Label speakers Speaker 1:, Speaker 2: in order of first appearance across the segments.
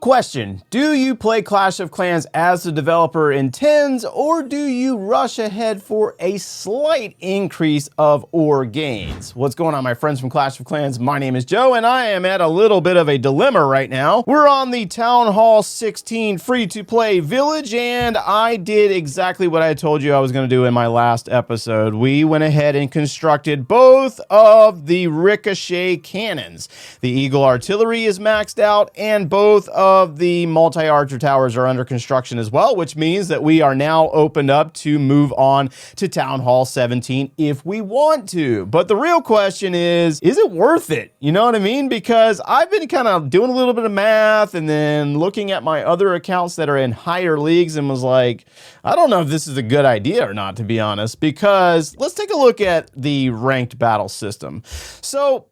Speaker 1: Question: do you play Clash of Clans as the developer intends, or do you rush ahead for a slight increase of ore gains? What's going on, my friends from Clash of Clans? My name is Joe, and I am at a little bit of a dilemma right now. We're on the Town Hall 16 free-to-play village, and I did exactly what I told you I was going to do in my last episode. We went ahead and constructed both of the ricochet cannons. The Eagle artillery is maxed out, and both of the multi-archer towers are under construction as well, which means that we are now opened up to move on to Town Hall 17 if we want to. But the real question is it worth it? You know what I mean? Because I've been kind of doing a little bit of math and then looking at my other accounts that are in higher leagues and was like, I don't know if this is a good idea or not, to be honest, because let's take a look at the ranked battle system. So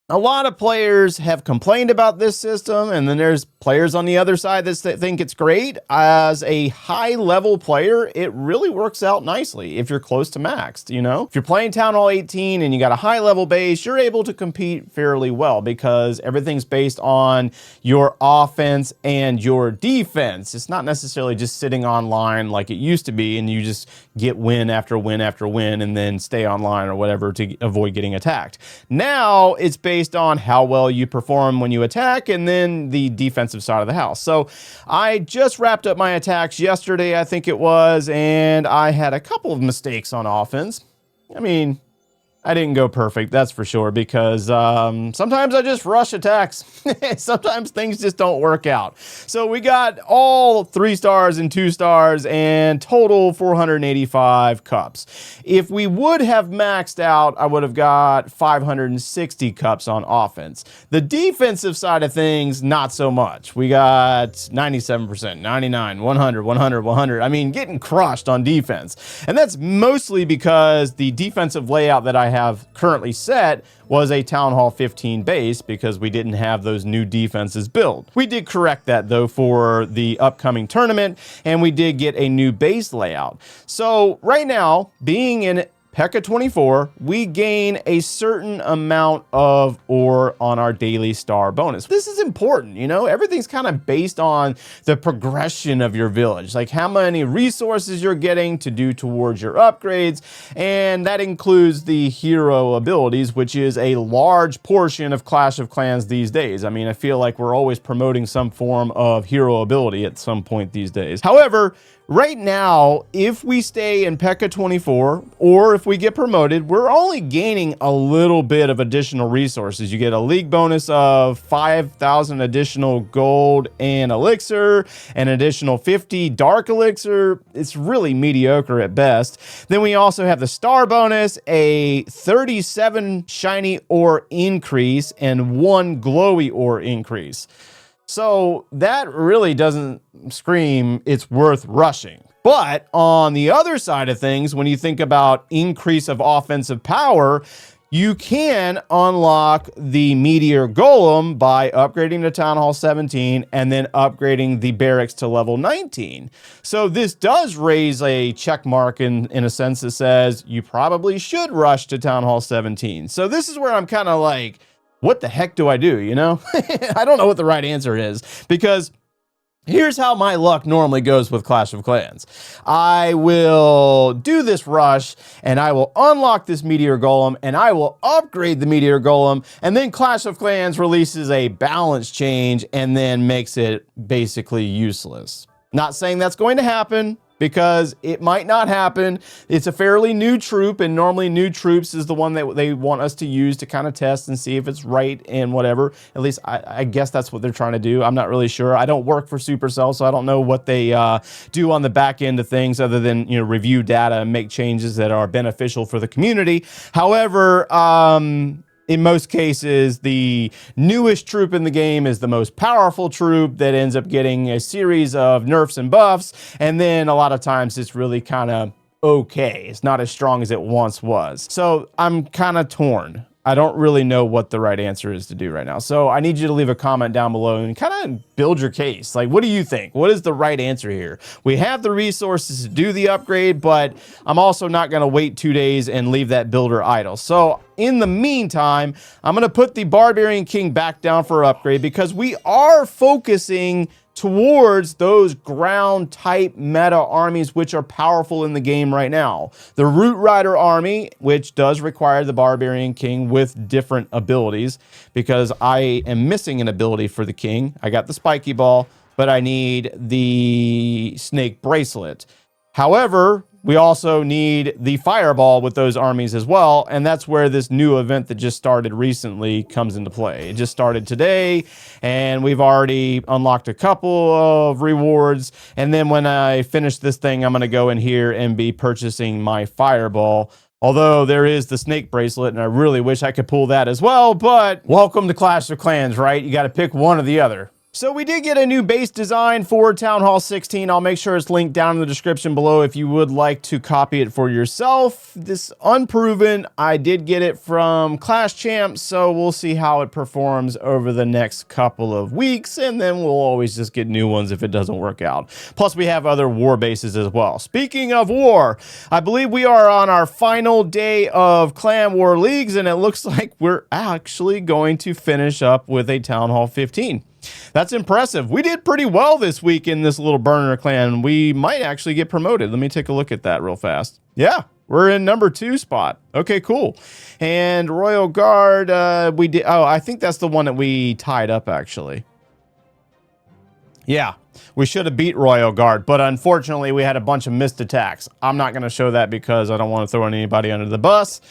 Speaker 1: a lot of players have complained about this system, and then there's players on the other side that think it's great. As a high-level player, it really works out nicely if you're close to maxed, you know? If you're playing Town Hall 18 and you got a high-level base, you're able to compete fairly well because everything's based on your offense and your defense. It's not necessarily just sitting online like it used to be, and you just get win after win after win and then stay online or whatever to avoid getting attacked. Now, it's based on how well you perform when you attack and then the defensive side of the house. So I just wrapped up my attacks yesterday, I think it was, and I had a couple of mistakes on offense. I mean, I didn't go perfect, that's for sure, because sometimes I just rush attacks. Sometimes things just don't work out. So we got all 3 stars and 2 stars and total 485 cups. If we would have maxed out, I would have got 560 cups on offense. The defensive side of things, not so much. We got 97%, 99, 100, 100, 100. I mean, getting crushed on defense. And that's mostly because the defensive layout that I have currently set was a Town Hall 15 base because we didn't have those new defenses built. We did correct that though for the upcoming tournament, and we did get a new base layout. So right now, being in P.E.K.K.A 24, we gain a certain amount of ore on our daily star bonus. This is important, you know, everything's kind of based on the progression of your village, like how many resources you're getting to do towards your upgrades, and that includes the hero abilities, which is a large portion of Clash of Clans these days. I mean, I feel like we're always promoting some form of hero ability at some point these days. However, right now, if we stay in P.E.K.K.A 24, or if we get promoted, we're only gaining a little bit of additional resources. You get a league bonus of 5,000 additional gold and elixir, an additional 50 dark elixir. It's really mediocre at best. Then we also have the star bonus, a 37 shiny ore increase, and 1 glowy ore increase. So that really doesn't scream it's worth rushing. But on the other side of things, when you think about increase of offensive power, you can unlock the Meteor Golem by upgrading to Town Hall 17 and then upgrading the barracks to level 19. So this does raise a check mark in a sense that says you probably should rush to Town Hall 17. So this is where I'm kind of like, what the heck do I do, you know? I don't know what the right answer is, because here's how my luck normally goes with Clash of Clans. I will do this rush, and I will unlock this Meteor Golem, and I will upgrade the Meteor Golem, and then Clash of Clans releases a balance change and then makes it basically useless. Not saying that's going to happen, because it might not happen. It's a fairly new troop, and normally new troops is the one that they want us to use to kind of test and see if it's right and whatever. At least I guess that's what they're trying to do. I'm not really sure. I don't work for Supercell, so I don't know what they do on the back end of things other than, you know, review data and make changes that are beneficial for the community. However, in most cases, the newest troop in the game is the most powerful troop that ends up getting a series of nerfs and buffs, and then a lot of times it's really kind of okay. It's not as strong as it once was. So I'm kind of torn. I don't really know what the right answer is to do right now. So I need you to leave a comment down below and kind of build your case. Like, what do you think? What is the right answer here? We have the resources to do the upgrade, but I'm also not going to wait 2 days and leave that builder idle. So in the meantime, I'm going to put the Barbarian King back down for upgrade because we are focusing towards those ground type meta armies which are powerful in the game right now. The Root Rider army, which does require the Barbarian King with different abilities, because I am missing an ability for the King. I got the Spiky Ball, but I need the Snake Bracelet. However, we also need the Fireball with those armies as well, and that's where this new event that just started recently comes into play. It just started today, and we've already unlocked a couple of rewards, and then when I finish this thing, I'm going to go in here and be purchasing my Fireball. Although there is the Snake Bracelet, and I really wish I could pull that as well, but welcome to Clash of Clans, right? You got to pick one or the other. So we did get a new base design for Town Hall 16. I'll make sure it's linked down in the description below if you would like to copy it for yourself. This unproven, I did get it from Clash Champs, so we'll see how it performs over the next couple of weeks, and then we'll always just get new ones if it doesn't work out. Plus, we have other war bases as well. Speaking of war, I believe we are on our final day of Clan War Leagues, and it looks like we're actually going to finish up with a Town Hall 15. That's impressive. We did pretty well this week in this little burner clan. We might actually get promoted. Let me take a look at that real fast. Yeah, we're in number 2 spot. Okay, cool. And Royal Guard, we did. Oh, I think that's the one that we tied up, actually. Yeah, we should have beat Royal Guard, but unfortunately, we had a bunch of missed attacks. I'm not going to show that because I don't want to throw anybody under the bus.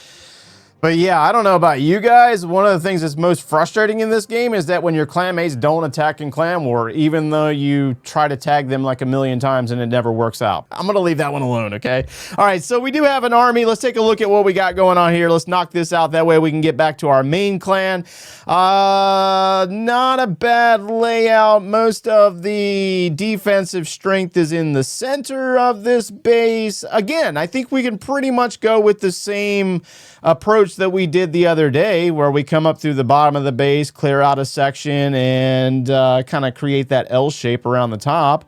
Speaker 1: But yeah, I don't know about you guys. One of the things that's most frustrating in this game is that when your clanmates don't attack in Clan War, even though you try to tag them like a million times and it never works out. I'm going to leave that one alone, okay? All right, so we do have an army. Let's take a look at what we got going on here. Let's knock this out. That way we can get back to our main clan. Not a bad layout. Most of the defensive strength is in the center of this base. Again, I think we can pretty much go with the same approach that we did the other day, where we come up through the bottom of the base, clear out a section, and kind of create that L shape around the top.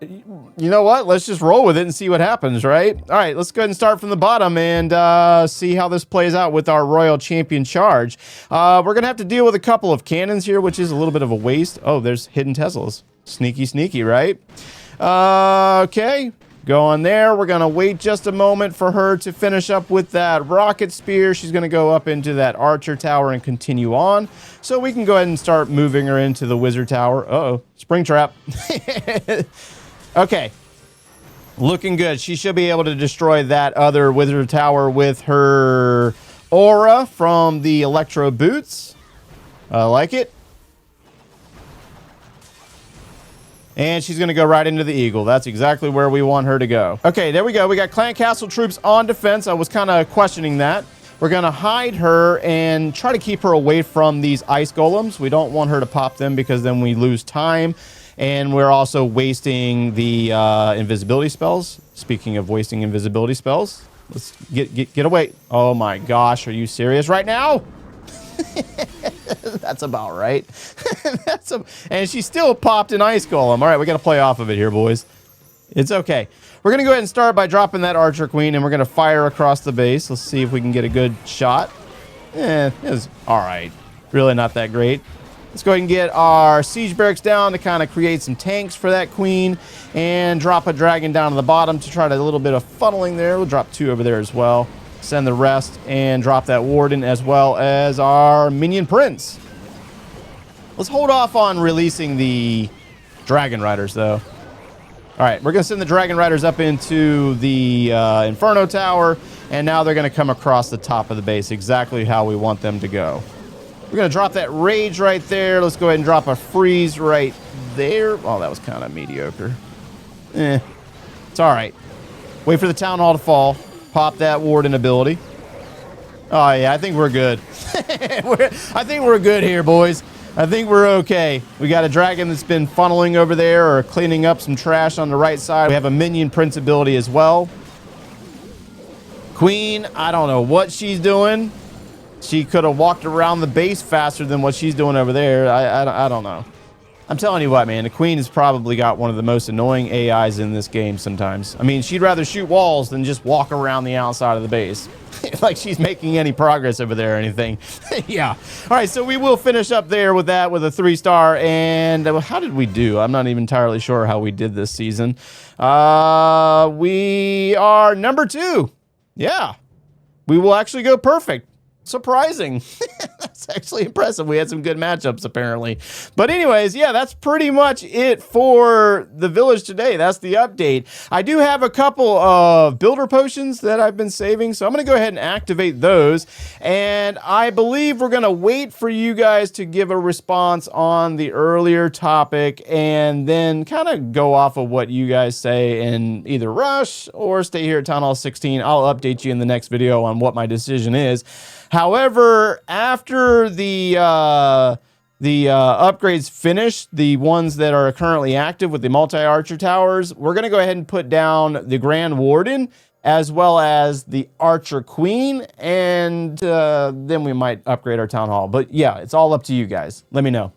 Speaker 1: You know what? Let's just roll with it and see what happens, right? All right, let's go ahead and start from the bottom and see how this plays out with our Royal Champion charge. We're going to have to deal with a couple of cannons here, which is a little bit of a waste. Oh, there's hidden Teslas. Sneaky, sneaky, right? Okay. Go on there. We're going to wait just a moment for her to finish up with that rocket spear. She's going to go up into that archer tower and continue on. So we can go ahead and start moving her into the wizard tower. Uh-oh, spring trap. Okay. Looking good. She should be able to destroy that other wizard tower with her aura from the electro boots. I like it. And she's going to go right into the eagle. That's exactly where we want her to go. Okay, there we go. We got Clan Castle troops on defense. I was kind of questioning that. We're going to hide her and try to keep her away from these ice golems. We don't want her to pop them because then we lose time. And we're also wasting the invisibility spells. Speaking of wasting invisibility spells, let's get away. Oh my gosh, are you serious right now? That's about right. And she still popped an ice golem. All right, we got to play off of it here, boys. It's okay. We're going to go ahead and start by dropping that archer queen, and we're going to fire across the base. Let's see if we can get a good shot. It was all right. Really not that great. Let's go ahead and get our siege barracks down to kind of create some tanks for that queen, and drop a dragon down to the bottom to try to a little bit of funneling there. We'll drop 2 over there as well. Send the rest and drop that warden as well as our minion prince. Let's hold off on releasing the dragon riders though. All right, we're going to send the dragon riders up into the Inferno Tower, and now they're going to come across the top of the base exactly how we want them to go. We're going to drop that rage right there. Let's go ahead and drop a freeze right there. Oh, that was kind of mediocre. It's all right. Wait for the town hall to fall. Pop that warden ability. Oh, yeah, I think we're good. I think we're good here, boys. I think we're okay. We got a dragon that's been funneling over there or cleaning up some trash on the right side. We have a minion prince ability as well. Queen, I don't know what she's doing. she could have walked around the base faster than what she's doing over there. I don't know. I'm telling you what, man, the queen has probably got one of the most annoying AIs in this game sometimes. I mean, she'd rather shoot walls than just walk around the outside of the base. Like she's making any progress over there or anything. Yeah. All right, so we will finish up there with that with a 3-star. And how did we do? I'm not even entirely sure how we did this season. We are number 2. Yeah. We will actually go perfect. Surprising. That's actually impressive. We had some good matchups apparently. But anyways, yeah, that's pretty much it for the village today. That's the update. I do have a couple of builder potions that I've been saving, so I'm going to go ahead and activate those. And I believe we're going to wait for you guys to give a response on the earlier topic and then kind of go off of what you guys say and either rush or stay here at Town Hall 16. I'll update you in the next video on what my decision is. However, after the upgrades finish, the ones that are currently active with the multi-archer towers, we're going to go ahead and put down the Grand Warden as well as the Archer Queen, and then we might upgrade our Town Hall. But yeah, it's all up to you guys. Let me know.